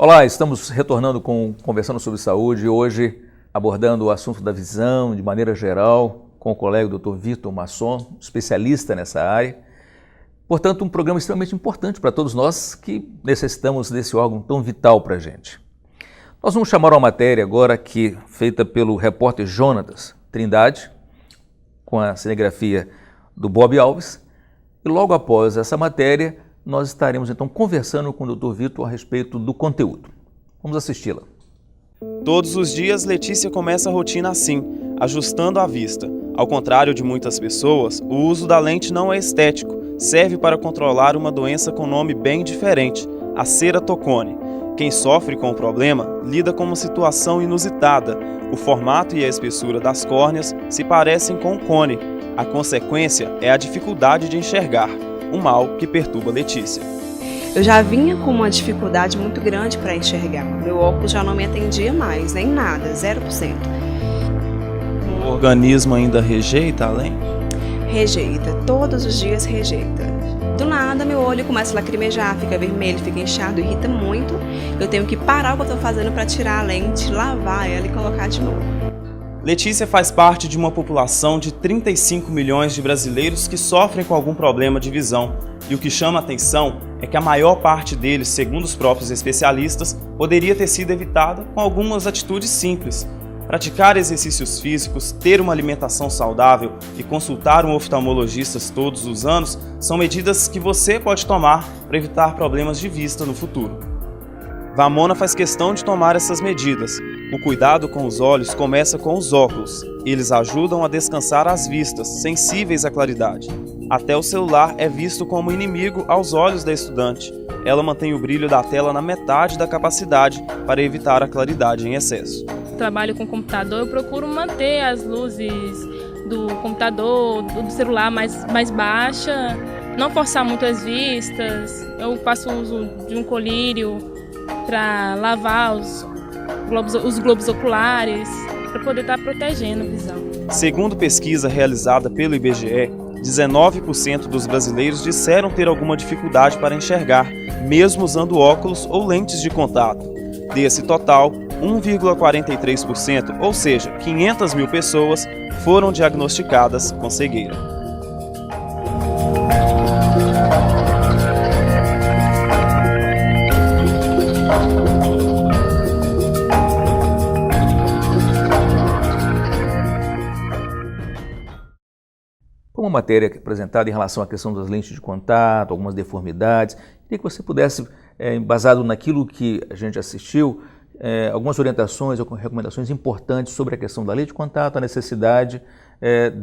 Olá, estamos retornando Conversando sobre Saúde, hoje abordando o assunto da visão de maneira geral com o colega Dr. Vitor Masson, especialista nessa área. Portanto, um programa extremamente importante para todos nós que necessitamos desse órgão tão vital para a gente. Nós vamos chamar uma matéria agora aqui feita pelo repórter Jonatas Trindade, com a cinegrafia do Bob Alves, e logo após essa matéria nós estaremos então conversando com o Dr. Vitor a respeito do conteúdo. Vamos assisti-la. Todos os dias, Letícia começa a rotina assim, ajustando a vista. Ao contrário de muitas pessoas, o uso da lente não é estético, serve para controlar uma doença com nome bem diferente, a ceratocone. Quem sofre com o problema lida com uma situação inusitada. O formato e a espessura das córneas se parecem com o cone. A consequência é a dificuldade de enxergar, um mal que perturba Letícia. Eu já vinha com uma dificuldade muito grande para enxergar. Meu óculos já não me atendia mais, nem nada, 0%. O organismo ainda rejeita a lente? Rejeita, todos os dias rejeita. Do nada, meu olho começa a lacrimejar, fica vermelho, fica inchado, irrita muito. Eu tenho que parar o que eu estou fazendo para tirar a lente, lavar ela e colocar de novo. Letícia faz parte de uma população de 35 milhões de brasileiros que sofrem com algum problema de visão. E o que chama a atenção é que a maior parte deles, segundo os próprios especialistas, poderia ter sido evitada com algumas atitudes simples. Praticar exercícios físicos, ter uma alimentação saudável e consultar um oftalmologista todos os anos são medidas que você pode tomar para evitar problemas de vista no futuro. Vamona faz questão de tomar essas medidas. O cuidado com os olhos começa com os óculos. Eles ajudam a descansar as vistas, sensíveis à claridade. Até o celular é visto como inimigo aos olhos da estudante. Ela mantém o brilho da tela na metade da capacidade para evitar a claridade em excesso. Trabalho com computador, eu procuro manter as luzes do computador, do celular mais baixa, não forçar muito as vistas. Eu faço uso de um colírio para lavar os globos oculares, para poder estar protegendo a visão. Segundo pesquisa realizada pelo IBGE, 19% dos brasileiros disseram ter alguma dificuldade para enxergar, mesmo usando óculos ou lentes de contato. Desse total, 1,43%, ou seja, 500 mil pessoas, foram diagnosticadas com cegueira. Uma matéria apresentada em relação à questão das lentes de contato, algumas deformidades. Queria que você pudesse, embasado naquilo que a gente assistiu, algumas orientações ou recomendações importantes sobre a questão da lente de contato, a necessidade,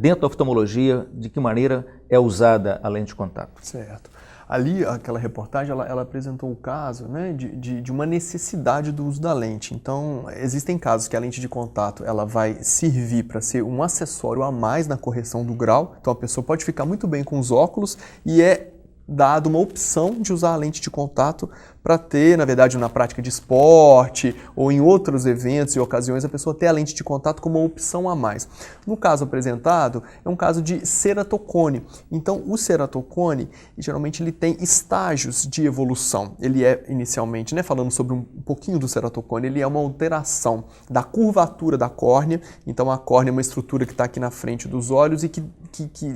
dentro da oftalmologia, de que maneira é usada a lente de contato. Certo. Ali, aquela reportagem, ela apresentou o caso, né, de uma necessidade do uso da lente. Então, existem casos que a lente de contato ela vai servir para ser um acessório a mais na correção do grau. Então, a pessoa pode ficar muito bem com os óculos e é dado uma opção de usar a lente de contato para ter, na verdade, na prática de esporte ou em outros eventos e ocasiões, a pessoa ter a lente de contato como uma opção a mais. No caso apresentado, é um caso de ceratocone. Então, o ceratocone, geralmente, ele tem estágios de evolução. Ele é, inicialmente, falando sobre um pouquinho do ceratocone, ele é uma alteração da curvatura da córnea. Então, a córnea é uma estrutura que está aqui na frente dos olhos e que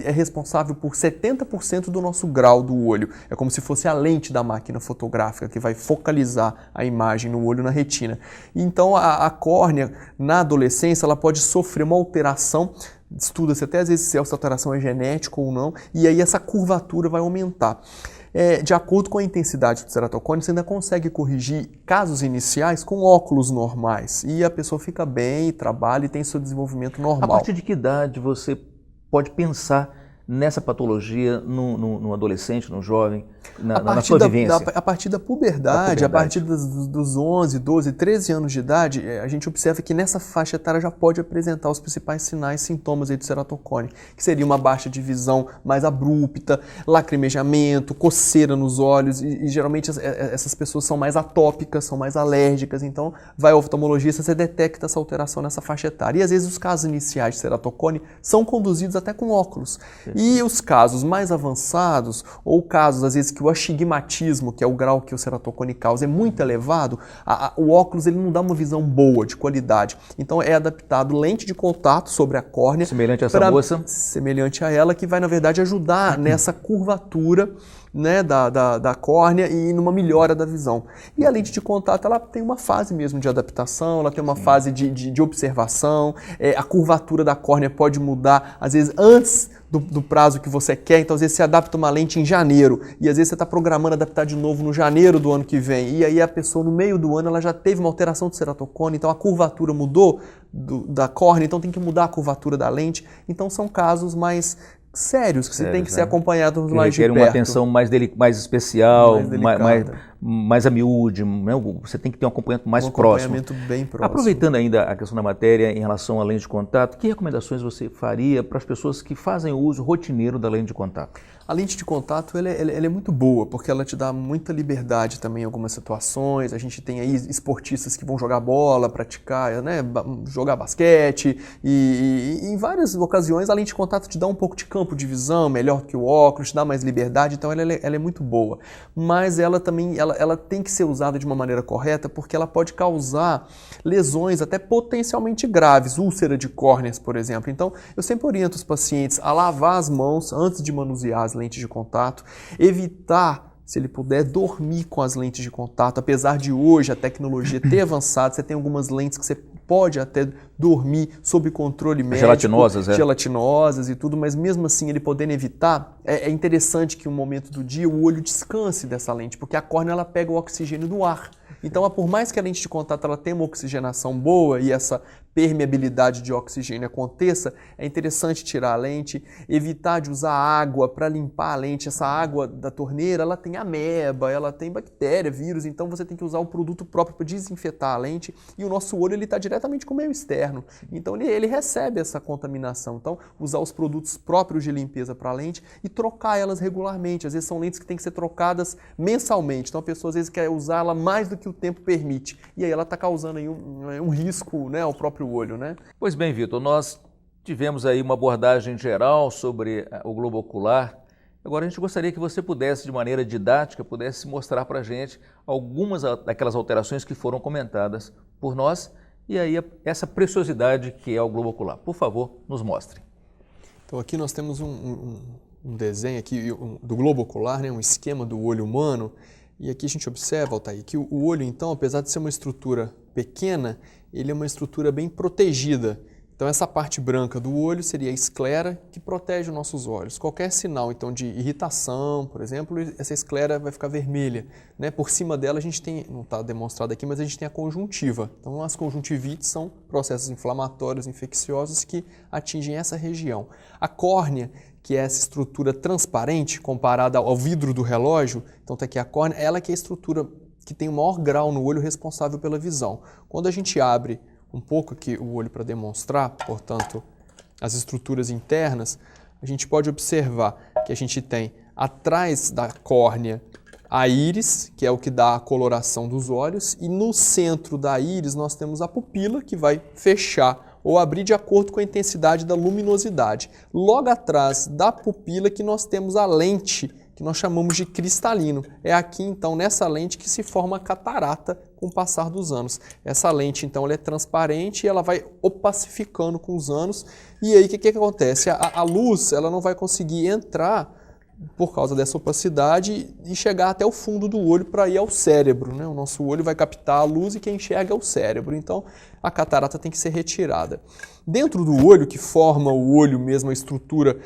é responsável por 70% do nosso grau do olho. É como se fosse a lente da máquina fotográfica que vai focalizar a imagem no olho, na retina. Então, a córnea, na adolescência, ela pode sofrer uma alteração, estuda-se até às vezes se essa alteração é genética ou não, e aí essa curvatura vai aumentar. De acordo com a intensidade do ceratocone, você ainda consegue corrigir casos iniciais com óculos normais, e a pessoa fica bem, trabalha e tem seu desenvolvimento normal. A partir de que idade você pode pensar nessa patologia no adolescente, no jovem, na sua vivência? A partir da puberdade, a partir dos 11, 12, 13 anos de idade, a gente observa que nessa faixa etária já pode apresentar os principais sinais e sintomas aí do ceratocone, que seria uma baixa de visão mais abrupta, lacrimejamento, coceira nos olhos, e geralmente essas pessoas são mais atópicas, são mais alérgicas, então vai ao oftalmologista, você detecta essa alteração nessa faixa etária. E às vezes os casos iniciais de ceratocone são conduzidos até com óculos. E os casos mais avançados, ou casos às vezes que o astigmatismo, que é o grau que o ceratocone causa, é muito elevado, o óculos ele não dá uma visão boa, de qualidade. Então é adaptado lente de contato sobre a córnea. Semelhante a essa moça. Semelhante a ela, que vai na verdade ajudar nessa curvatura, né, da córnea e numa melhora da visão. E a lente de contato, ela tem uma fase mesmo de adaptação, ela tem uma fase de observação, a curvatura da córnea pode mudar, às vezes antes do prazo que você quer, então às vezes você adapta uma lente em janeiro, e às vezes você está programando adaptar de novo no janeiro do ano que vem, e aí a pessoa no meio do ano ela já teve uma alteração do ceratocone, então a curvatura mudou da córnea, então tem que mudar a curvatura da lente, então são casos mais sérios, que você tem que ser acompanhado mais de perto. Requer uma atenção mais especial, mais a miúde, né? Você tem que ter um acompanhamento mais próximo. Bem próximo. Aproveitando ainda a questão da matéria em relação à lente de contato, que recomendações você faria para as pessoas que fazem o uso rotineiro da lente de contato? A lente de contato ela é muito boa, porque ela te dá muita liberdade também em algumas situações. A gente tem aí esportistas que vão jogar bola, praticar, né, jogar basquete, e em várias ocasiões a lente de contato te dá um pouco de campo de visão, melhor que o óculos, te dá mais liberdade, então ela é muito boa. Mas ela também ela tem que ser usada de uma maneira correta, porque ela pode causar lesões até potencialmente graves, úlcera de córneas, por exemplo. Então eu sempre oriento os pacientes a lavar as mãos antes de manusear as lentes de contato, evitar, se ele puder, dormir com as lentes de contato, apesar de hoje a tecnologia ter avançado, você tem algumas lentes que você pode até dormir sob controle médico. Gelatinosas e tudo, mas mesmo assim ele podendo evitar, é interessante que um momento do dia o olho descanse dessa lente, porque a córnea ela pega o oxigênio do ar. Então, por mais que a lente de contato ela tenha uma oxigenação boa e essa permeabilidade de oxigênio aconteça, é interessante tirar a lente, evitar de usar água para limpar a lente. Essa água da torneira, ela tem ameba, ela tem bactéria, vírus, então você tem que usar o produto próprio para desinfetar a lente, e o nosso olho está diretamente com o meio externo, então ele recebe essa contaminação. Então, usar os produtos próprios de limpeza para a lente e trocar elas regularmente. Às vezes são lentes que têm que ser trocadas mensalmente, então a pessoa às vezes quer usá-la mais do que o tempo permite, e aí ela está causando aí um risco, né, ao próprio olho, né? Pois bem, Vitor, nós tivemos aí uma abordagem geral sobre o globo ocular. Agora a gente gostaria que você pudesse, de maneira didática, pudesse mostrar para a gente algumas daquelas alterações que foram comentadas por nós, e aí essa preciosidade que é o globo ocular. Por favor, nos mostre. Então aqui nós temos um desenho aqui do globo ocular, né, um esquema do olho humano. E aqui a gente observa, Altair, que o olho, então, apesar de ser uma estrutura pequena, ele é uma estrutura bem protegida. Então, essa parte branca do olho seria a esclera, que protege os nossos olhos. Qualquer sinal, então, de irritação, por exemplo, essa esclera vai ficar vermelha, né? Por cima dela a gente tem, não está demonstrado aqui, mas a gente tem a conjuntiva. Então, as conjuntivites são processos inflamatórios, infecciosos que atingem essa região. A córnea, que é essa estrutura transparente comparada ao vidro do relógio, então está aqui a córnea, ela que é a estrutura que tem o maior grau no olho responsável pela visão. Quando a gente abre um pouco aqui o olho para demonstrar, portanto, as estruturas internas, a gente pode observar que a gente tem atrás da córnea a íris, que é o que dá a coloração dos olhos, e no centro da íris nós temos a pupila, que vai fechar ou abrir de acordo com a intensidade da luminosidade. Logo atrás da pupila que nós temos a lente, que nós chamamos de cristalino. É aqui, então, nessa lente que se forma a catarata com o passar dos anos. Essa lente, então, ela é transparente e ela vai opacificando com os anos. E aí, o que acontece? A luz ela não vai conseguir entrar por causa dessa opacidade e chegar até o fundo do olho para ir ao cérebro, né? O nosso olho vai captar a luz e quem enxerga é o cérebro. Então, a catarata tem que ser retirada. Dentro do olho, que forma o olho mesmo, a estrutura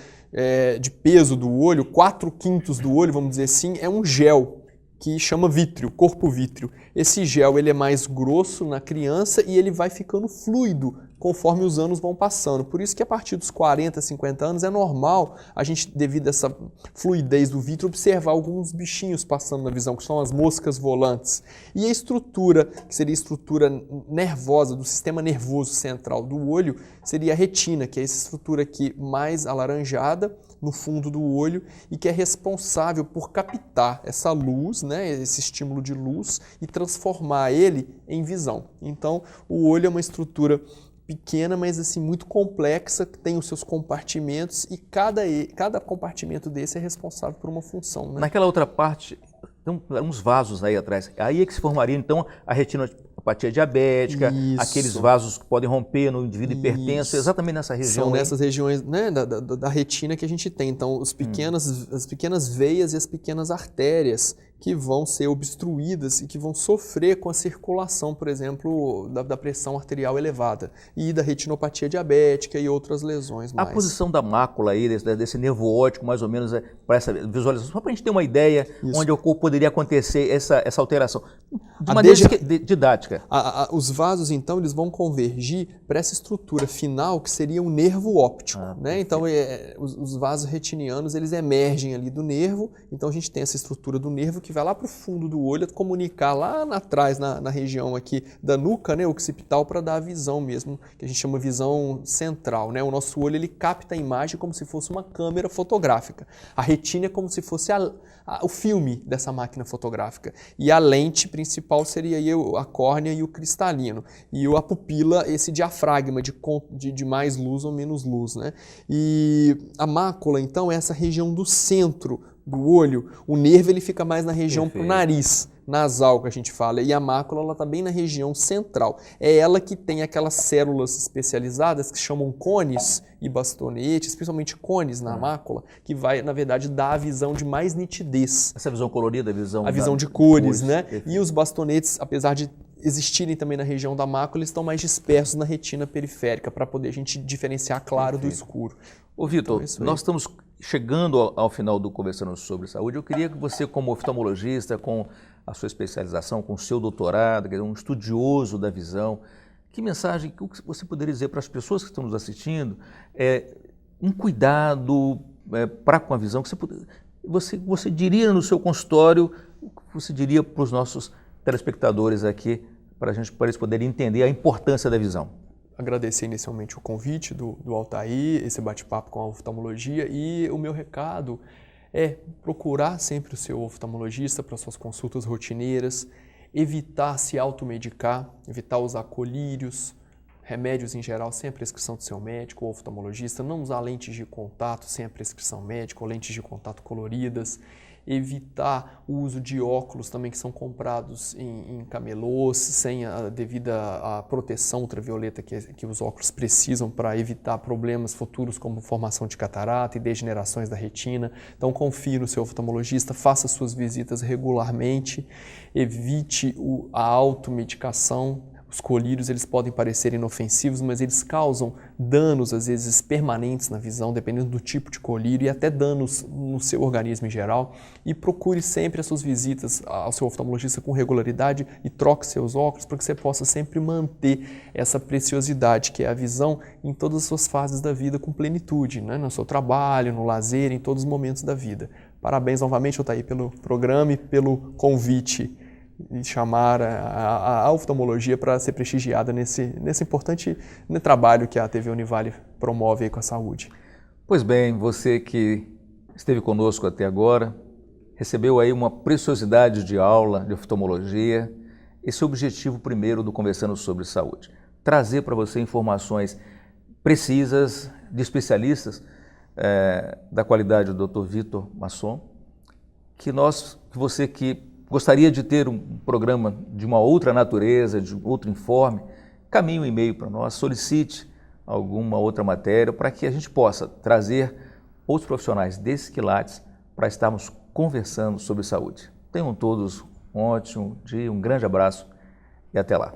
de peso do olho, 4/5 do olho, vamos dizer assim, é um gel que chama vítreo, corpo vítreo. Esse gel ele é mais grosso na criança e ele vai ficando fluido conforme os anos vão passando. Por isso que a partir dos 40, 50 anos é normal a gente, devido a essa fluidez do vítreo, observar alguns bichinhos passando na visão, que são as moscas volantes. E a estrutura, que seria a estrutura nervosa do sistema nervoso central do olho, seria a retina, que é essa estrutura aqui mais alaranjada no fundo do olho e que é responsável por captar essa luz, né, esse estímulo de luz e transformar ele em visão. Então, o olho é uma estrutura pequena, mas assim muito complexa, que tem os seus compartimentos e cada compartimento desse é responsável por uma função, né? Naquela outra parte, tem uns vasos aí atrás. Aí é que se formaria então a retinopatia diabética, Isso. aqueles vasos que podem romper no indivíduo hipertenso, exatamente nessa região. São nessas regiões, né, da retina que a gente tem. Então, as pequenas veias e as pequenas artérias que vão ser obstruídas e que vão sofrer com a circulação, por exemplo, da pressão arterial elevada e da retinopatia diabética e outras lesões mais. A posição da mácula aí, desse nervo óptico, mais ou menos, para essa visualização, só para a gente ter uma ideia onde poderia acontecer essa alteração, de maneira didática. Os vasos, então, eles vão convergir para essa estrutura final que seria o nervo óptico, né? Então, os vasos retinianos, eles emergem ali do nervo, então a gente tem essa estrutura do nervo que vai lá para o fundo do olho, comunicar lá atrás, na região aqui da nuca, né, occipital, para dar a visão mesmo, que a gente chama visão central, né? O nosso olho, ele capta a imagem como se fosse uma câmera fotográfica. A retina é como se fosse o filme dessa máquina fotográfica. E a lente principal seria aí a córnea e o cristalino. E a pupila, esse diafragma de mais luz ou menos luz, né? E a mácula, então, é essa região do centro do olho. O nervo, ele fica mais na região pro nariz, nasal, que a gente fala, e a mácula, ela está bem na região central. É ela que tem aquelas células especializadas que chamam cones e bastonetes, principalmente cones na mácula, que vai, na verdade, dar a visão de mais nitidez. Essa visão colorida, a visão de cores, né? E os bastonetes, apesar de existirem também na região da mácula, eles estão mais dispersos na retina periférica, para poder a gente diferenciar claro do escuro. Ô Vitor, então, nós estamos chegando ao final do Conversando sobre Saúde. Eu queria que você, como oftalmologista, com a sua especialização, com o seu doutorado, um estudioso da visão, que mensagem que você poderia dizer para as pessoas que estão nos assistindo, um cuidado para com a visão, que você diria no seu consultório, o que você diria para os nossos telespectadores aqui, para eles poderem entender a importância da visão? Agradecer inicialmente o convite do Altair, esse bate-papo com a oftalmologia, e o meu recado é procurar sempre o seu oftalmologista para suas consultas rotineiras, evitar se automedicar, evitar usar colírios, remédios em geral sem a prescrição do seu médico ou oftalmologista, não usar lentes de contato sem a prescrição médica ou lentes de contato coloridas, evitar o uso de óculos também que são comprados em camelôs, sem a devida proteção ultravioleta que os óculos precisam para evitar problemas futuros como formação de catarata e degenerações da retina. Então confie no seu oftalmologista, faça suas visitas regularmente, evite a automedicação. Os colírios, eles podem parecer inofensivos, mas eles causam danos, às vezes, permanentes na visão, dependendo do tipo de colírio, e até danos no seu organismo em geral. E procure sempre as suas visitas ao seu oftalmologista com regularidade e troque seus óculos para que você possa sempre manter essa preciosidade, que é a visão, em todas as suas fases da vida com plenitude, né? No seu trabalho, no lazer, em todos os momentos da vida. Parabéns novamente, Altair, pelo programa e pelo convite e chamar a oftalmologia para ser prestigiada nesse importante trabalho que a TV Univale promove aí com a saúde. Pois bem, você que esteve conosco até agora, recebeu aí uma preciosidade de aula de oftalmologia. Esse é o objetivo primeiro do Conversando sobre Saúde. Trazer para você informações precisas de especialistas da qualidade do Dr. Vitor Masson, que você que gostaria de ter um programa de uma outra natureza, de outro informe, caminhe um e-mail para nós, solicite alguma outra matéria para que a gente possa trazer outros profissionais desses quilates para estarmos conversando sobre saúde. Tenham todos um ótimo dia, um grande abraço e até lá.